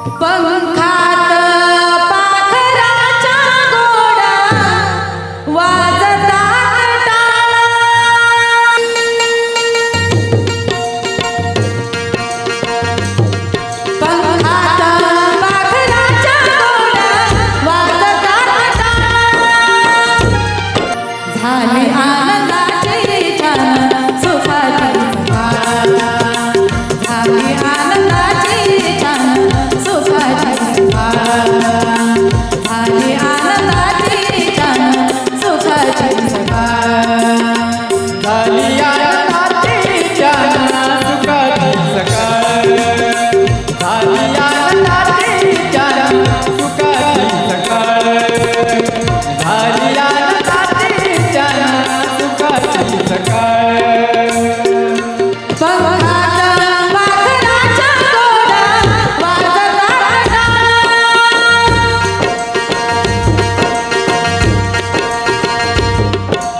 पंखात पाखराच्या गोडा वाजतात टाळा पंखात पाखराच्या गोडा वाजतात टाळा झाली आनंदाची छान सुखाची सकाळ झाली आनंदाची छान सुखाची सकाळ झाली आनंदाची छान सुखाची सकाळ झाली आनंदाची छान सुखाची सकाळ झाली आनंदाची छान सुखाची सकाळ झाली आनंदाची छान सुखाची सकाळ पंखात पाखराच्या गोडा वाजतात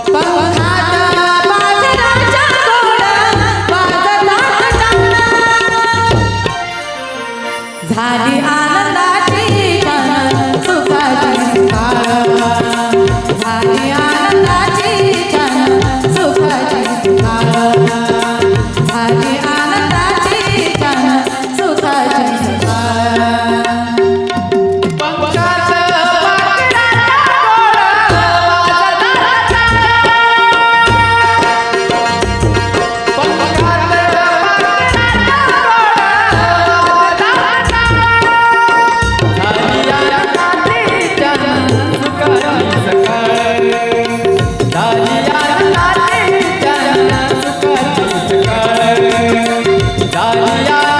पंखात पाखराच्या गोडा वाजतात झाली आनंदाची छान सुखाची सकाळ झाली आनंदाची छान सुखाची सकाळ झाली आनंदाची छान सुखाची सकाळ पंखात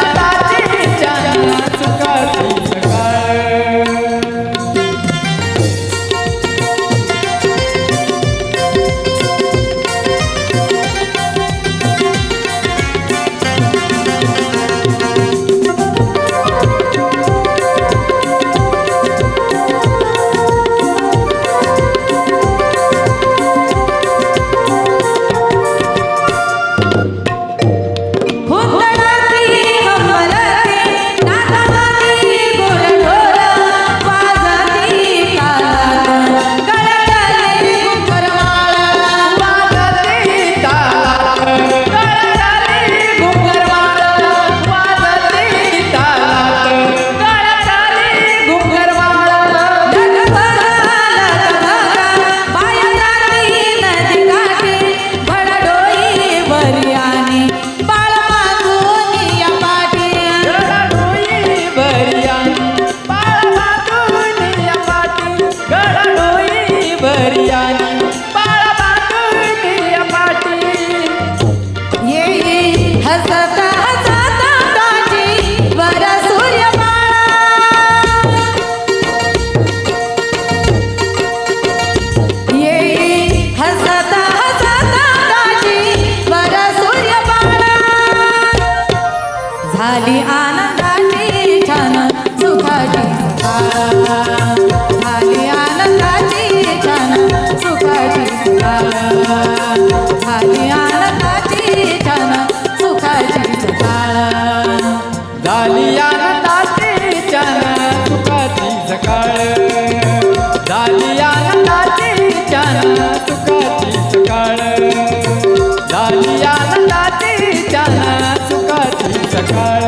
पाखराच्या गोडा हुंदडाती हंबरती नाचती गोडढोल वाजती तालात गळगळली घुंगरमाळ वाजती तालात गळगळली घुंगरमाळ वाजती तालात गळगळली घुंगरमाळ पाया जाती नदी काठी भडडोई वरियानी बाळ मागून या पाठी गडडोई बरियानी बाळ बांधून या पाठी गडडोई बरियानी बाळ बांधून या पाठी येई हसता हसता काठी वर सूर्य येई हसता हसता काठी वर सूर्य झाली आनंदाची छान सुखाची सकाळ झाली आनंदाची छान सुखाची सकाळ झाली आनंदाची छान सुखाची सकाळ झाली आनंदाची छान सुखाची सकाळ झाली आनंदाची छान सुखाची सकाळ झाली आनंदाची छान सुखाची सकाळ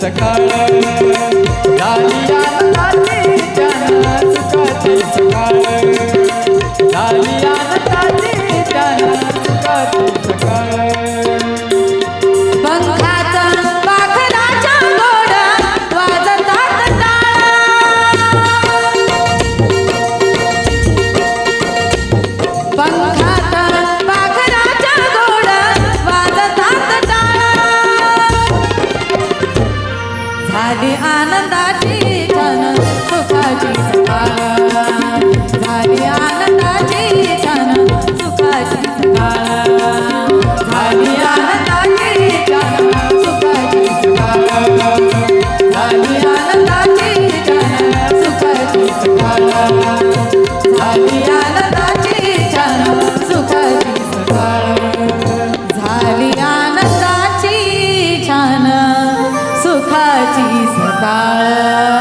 सकाळ झाली आनंदाची छान सुखाची सकाळ झाली आनंदाची छान सुखाची सकाळ पंखात पाखराच्या गोड वाजतात टाळ पंखात पाखराच्या गोड वाजतात टाळ झाली आनंदाची छान सुखाची सकाळ झाली आनंदाची छान सुखाची सकाळ झाली आनंदाची छान सुखाची सकाळ झाली आनंदाची छान सुखाची सकाळ झाली आनंदाची छान सुखाची सकाळ झाली आनंदाची छान सुखाची सकाळ